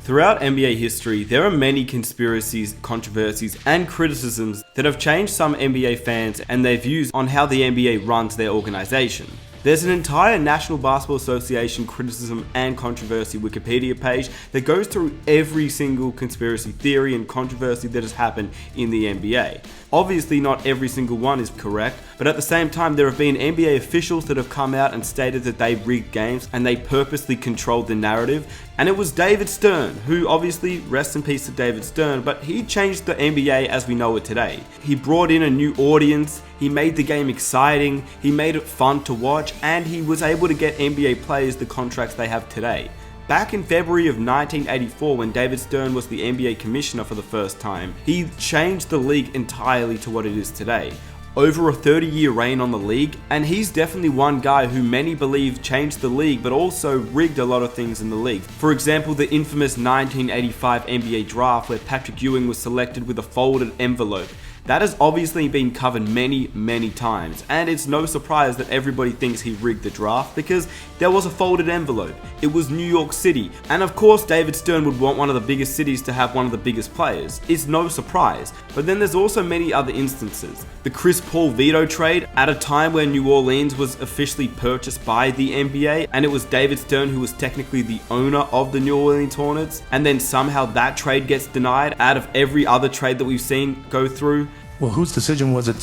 Throughout NBA history, there are many conspiracies, controversies, and criticisms that have changed some NBA fans and their views on how the NBA runs their organization. There's an entire National Basketball Association criticism and controversy Wikipedia page that goes through every single conspiracy theory and controversy that has happened in the NBA. Obviously, not every single one is correct, but at the same time, there have been NBA officials that have come out and stated that they rigged games and they purposely controlled the narrative. And it was David Stern, who obviously, rest in peace to David Stern, but he changed the NBA as we know it today. He brought in a new audience, he made the game exciting, he made it fun to watch, and he was able to get NBA players the contracts they have today. Back in February of 1984, when David Stern was the NBA commissioner for the first time, he changed the league entirely to what it is today. Over a 30-year reign on the league, and he's definitely one guy who many believe changed the league but also rigged a lot of things in the league. For example, the infamous 1985 NBA draft where Patrick Ewing was selected with a folded envelope. That has obviously been covered many times, and it's no surprise that everybody thinks he rigged the draft because there was a folded envelope. It was New York City, and of course David Stern would want one of the biggest cities to have one of the biggest players. It's no surprise. But then there's also many other instances. The Chris Paul veto trade at a time when New Orleans was officially purchased by the NBA, and it was David Stern who was technically the owner of the New Orleans Hornets, and then somehow that trade gets denied out of every other trade that we've seen go through. Well, whose decision was it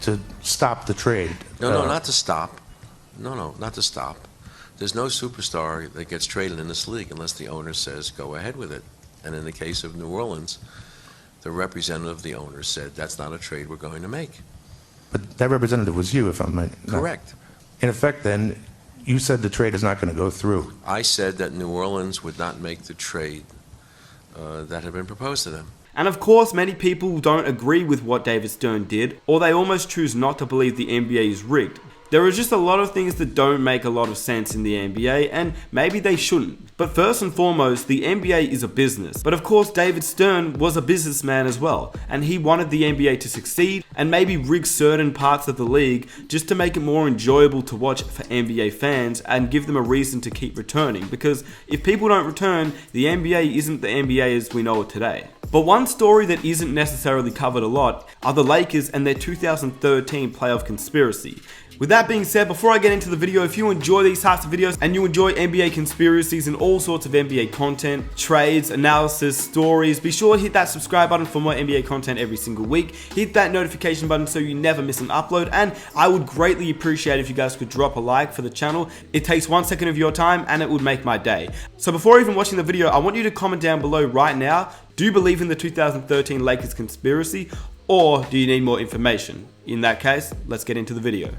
to stop the trade? No, not to stop. No, not to stop. There's no superstar that gets traded in this league unless the owner says go ahead with it. And in the case of New Orleans, the representative of the owner said that's not a trade we're going to make. But that representative was you, if I'm right. Correct. In effect, then, you said the trade is not going to go through. I said that New Orleans would not make the trade that had been proposed to them. And of course, many people don't agree with what David Stern did, or they almost choose not to believe the NBA is rigged. There are just a lot of things that don't make a lot of sense in the NBA, and maybe they shouldn't. But first and foremost, the NBA is a business. But of course, David Stern was a businessman as well, and he wanted the NBA to succeed and maybe rig certain parts of the league just to make it more enjoyable to watch for NBA fans and give them a reason to keep returning. Because if people don't return, the NBA isn't the NBA as we know it today. But one story that isn't necessarily covered a lot are the Lakers and their 2013 playoff conspiracy. With that being said, before I get into the video, if you enjoy these types of videos and you enjoy NBA conspiracies and all sorts of NBA content, trades, analysis, stories, be sure to hit that subscribe button for more NBA content every single week. Hit that notification button so you never miss an upload, and I would greatly appreciate if you guys could drop a like for the channel. It takes 1 second of your time and it would make my day. So before even watching the video, I want you to comment down below right now, do you believe in the 2013 Lakers conspiracy, or do you need more information? In that case, let's get into the video.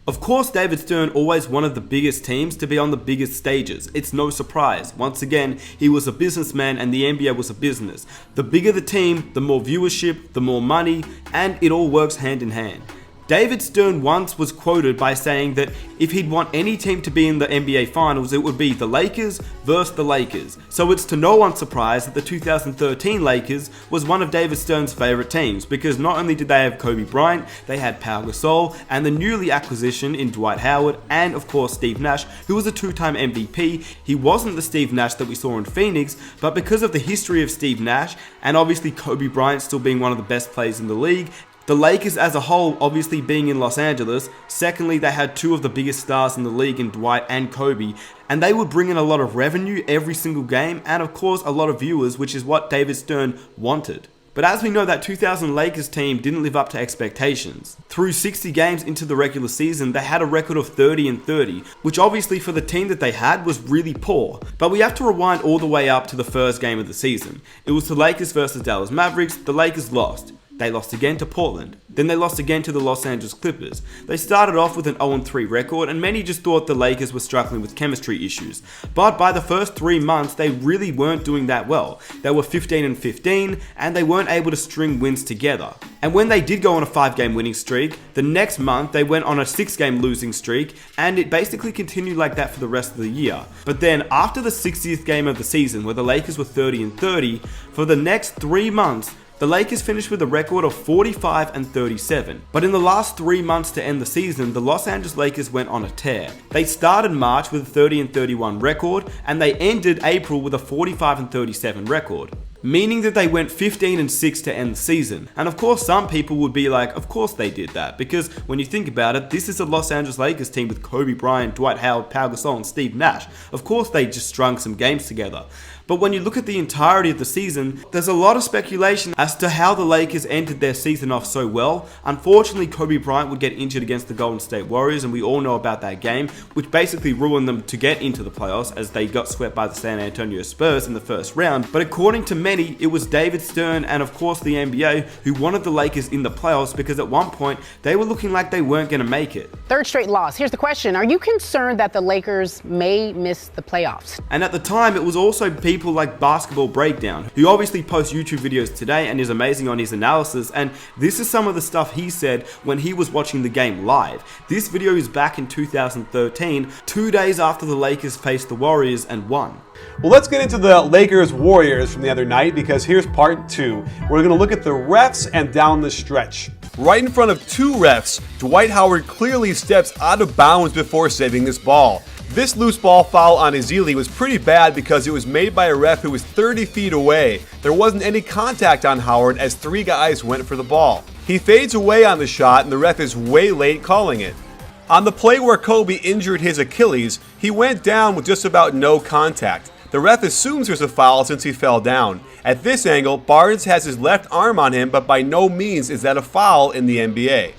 Of course, David Stern always wanted the biggest teams to be on the biggest stages. It's no surprise. Once again, he was a businessman and the NBA was a business. The bigger the team, the more viewership, the more money, and it all works hand in hand. David Stern once was quoted by saying that if he'd want any team to be in the NBA Finals, it would be the Lakers versus the Lakers. So it's to no one's surprise that the 2013 Lakers was one of David Stern's favorite teams, because not only did they have Kobe Bryant, they had Pau Gasol and the newly acquisition in Dwight Howard and of course Steve Nash, who was a two-time MVP. He wasn't the Steve Nash that we saw in Phoenix, but because of the history of Steve Nash and obviously Kobe Bryant still being one of the best players in the league, the Lakers as a whole obviously being in Los Angeles, secondly they had two of the biggest stars in the league in Dwight and Kobe, and they would bring in a lot of revenue every single game and of course a lot of viewers, which is what David Stern wanted. But as we know, that 2000 Lakers team didn't live up to expectations. Through 60 games into the regular season, they had a record of 30-30, which obviously for the team that they had was really poor. But we have to rewind all the way up to the first game of the season. It was the Lakers versus Dallas Mavericks. The Lakers lost. They lost again to Portland. Then they lost again to the Los Angeles Clippers. They started off with an 0-3 record, and many just thought the Lakers were struggling with chemistry issues. But by the first 3 months, they really weren't doing that well. They were 15-15, and they weren't able to string wins together. And when they did go on a 5-game winning streak, the next month they went on a 6-game losing streak, and it basically continued like that for the rest of the year. But then after the 60th game of the season, where the Lakers were 30-30, for the next 3 months, The Lakers finished with a record of 45-37, but in the last 3 months to end the season, the Los Angeles Lakers went on a tear. They started March with a 30-31 record, and they ended April with a 45-37 record, meaning that they went 15-6 to end the season. And of course, some people would be like, of course they did that, because when you think about it, this is a Los Angeles Lakers team with Kobe Bryant, Dwight Howard, Pau Gasol, and Steve Nash. Of course they just strung some games together. But when you look at the entirety of the season, there's a lot of speculation as to how the Lakers ended their season off so well. Unfortunately, Kobe Bryant would get injured against the Golden State Warriors, and we all know about that game, which basically ruined them to get into the playoffs as they got swept by the San Antonio Spurs in the first round. But according to many, it was David Stern and of course the NBA who wanted the Lakers in the playoffs, because at one point they were looking like they weren't going to make it. Third straight loss. Here's the question. Are you concerned that the Lakers may miss the playoffs? And at the time, it was also people like Basketball Breakdown, who obviously posts YouTube videos today and is amazing on his analysis, and this is some of the stuff he said when he was watching the game live. This video is back in 2013, 2 days after the Lakers faced the Warriors and won. Well, let's get into the Lakers-Warriors from the other night, because here's part 2. We're going to look at the refs and down the stretch. Right in front of 2 refs, Dwight Howard clearly steps out of bounds before saving this ball. This loose ball foul on Ezeli was pretty bad because it was made by a ref who was 30 feet away. There wasn't any contact on Howard as 3 guys went for the ball. He fades away on the shot and the ref is way late calling it. On the play where Kobe injured his Achilles, he went down with just about no contact. The ref assumes there's a foul since he fell down. At this angle, Barnes has his left arm on him, but by no means is that a foul in the NBA.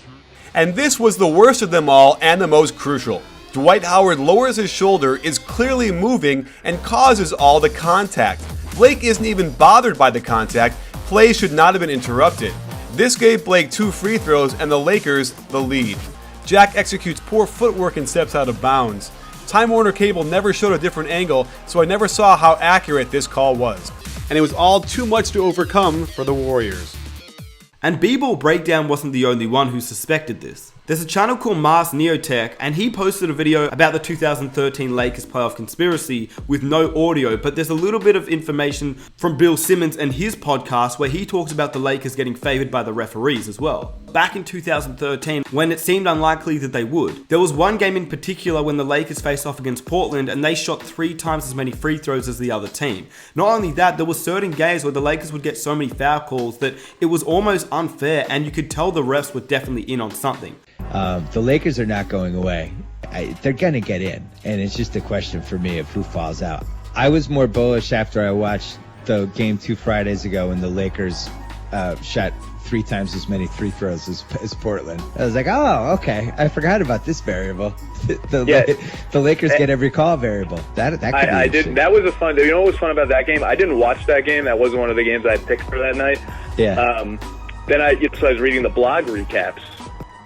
And this was the worst of them all and the most crucial. Dwight Howard lowers his shoulder, is clearly moving, and causes all the contact. Blake isn't even bothered by the contact. Play should not have been interrupted. This gave Blake 2 free throws and the Lakers the lead. Jack executes poor footwork and steps out of bounds. Time Warner Cable never showed a different angle, so I never saw how accurate this call was. And it was all too much to overcome for the Warriors. And B-Ball Breakdown wasn't the only one who suspected this. There's a channel called Mars Neotech, and he posted a video about the 2013 Lakers playoff conspiracy with no audio, but there's a little bit of information from Bill Simmons and his podcast where he talks about the Lakers getting favored by the referees as well. Back in 2013, when it seemed unlikely that they would, there was one game in particular when the Lakers faced off against Portland and they shot 3 times as many free throws as the other team. Not only that, there were certain games where the Lakers would get so many foul calls that it was almost unfair, and you could tell the refs were definitely in on something. The Lakers are not going away. They're going to get in, and it's just a question for me of who falls out. I was more bullish after I watched the game 2 Fridays ago when the Lakers shot 3 times as many free throws as Portland. I was like, oh, okay. I forgot about this variable. The Lakers get every call variable. That could be I did. That was a fun. You know what was fun about that game? I didn't watch that game. That wasn't one of the games I picked for that night. Yeah. Then I was reading the blog recaps.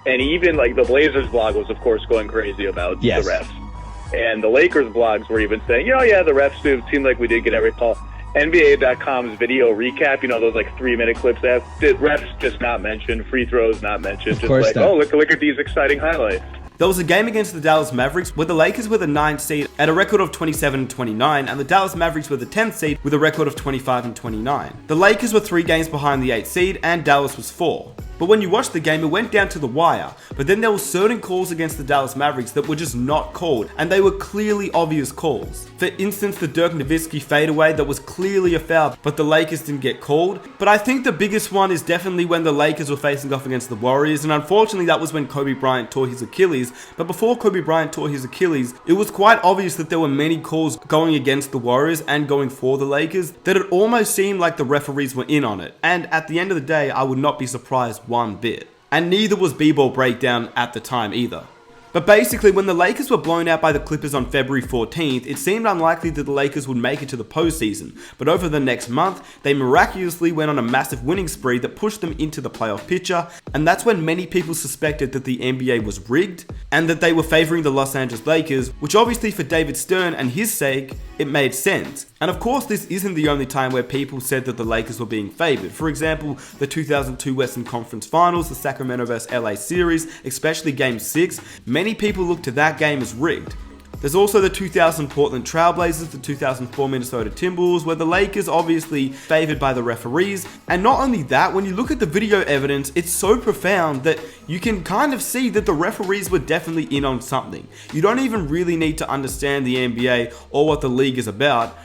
And even like the Blazers blog was, of course, going crazy about the refs. And the Lakers blogs were even saying, the refs do seem like we did get every call. NBA.com's video recap, those like 3-minute clips that did refs just not mentioned, free throws not mentioned, just like, not. Look at these exciting highlights. There was a game against the Dallas Mavericks where the Lakers were the 9th seed at a record of 27-29, and the Dallas Mavericks were the 10th seed with a record of 25-29. The Lakers were 3 games behind the 8th seed, and Dallas was 4. But when you watched the game, it went down to the wire. But then there were certain calls against the Dallas Mavericks that were just not called, and they were clearly obvious calls. For instance, the Dirk Nowitzki fadeaway that was clearly a foul, but the Lakers didn't get called. But I think the biggest one is definitely when the Lakers were facing off against the Warriors, and unfortunately that was when Kobe Bryant tore his Achilles. But before Kobe Bryant tore his Achilles, it was quite obvious that there were many calls going against the Warriors and going for the Lakers, that it almost seemed like the referees were in on it. And at the end of the day, I would not be surprised one bit. And neither was B-Ball Breakdown at the time either. But basically, when the Lakers were blown out by the Clippers on February 14th, it seemed unlikely that the Lakers would make it to the postseason. But over the next month, they miraculously went on a massive winning spree that pushed them into the playoff picture, and that's when many people suspected that the NBA was rigged, and that they were favoring the Los Angeles Lakers, which obviously for David Stern and his sake, it made sense. And of course, this isn't the only time where people said that the Lakers were being favored. For example, the 2002 Western Conference Finals, the Sacramento vs LA series, especially Game 6, many people looked to that game as rigged. There's also the 2000 Portland Trailblazers, the 2004 Minnesota Timberwolves, where the Lakers obviously favored by the referees. And not only that, when you look at the video evidence, it's so profound that you can kind of see that the referees were definitely in on something. You don't even really need to understand the NBA or what the league is about.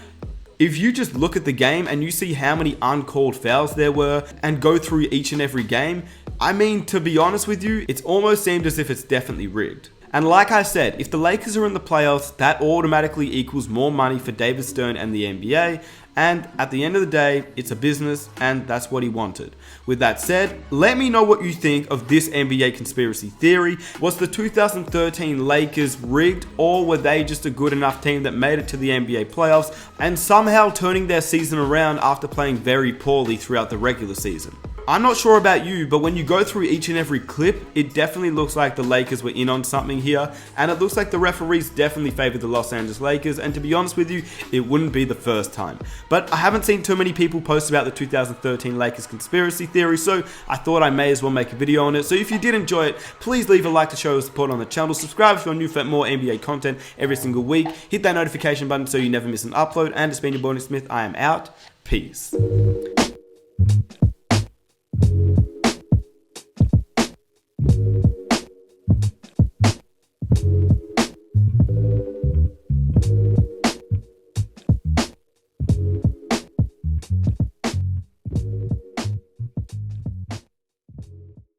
If you just look at the game and you see how many uncalled fouls there were and go through each and every game, I mean, to be honest with you, it's almost seemed as if it's definitely rigged. And like I said, if the Lakers are in the playoffs, that automatically equals more money for David Stern and the NBA. And at the end of the day, it's a business, and that's what he wanted. With that said, let me know what you think of this NBA conspiracy theory. Was the 2013 Lakers rigged, or were they just a good enough team that made it to the NBA playoffs and somehow turning their season around after playing very poorly throughout the regular season? I'm not sure about you, but when you go through each and every clip, it definitely looks like the Lakers were in on something here, and it looks like the referees definitely favored the Los Angeles Lakers, and to be honest with you, it wouldn't be the first time. But I haven't seen too many people post about the 2013 Lakers conspiracy theory, so I thought I may as well make a video on it. So if you did enjoy it, please leave a like to show support on the channel, subscribe if you're new for more NBA content every single week, hit that notification button so you never miss an upload, and it's been your boy Nick Smith. I am out. Peace.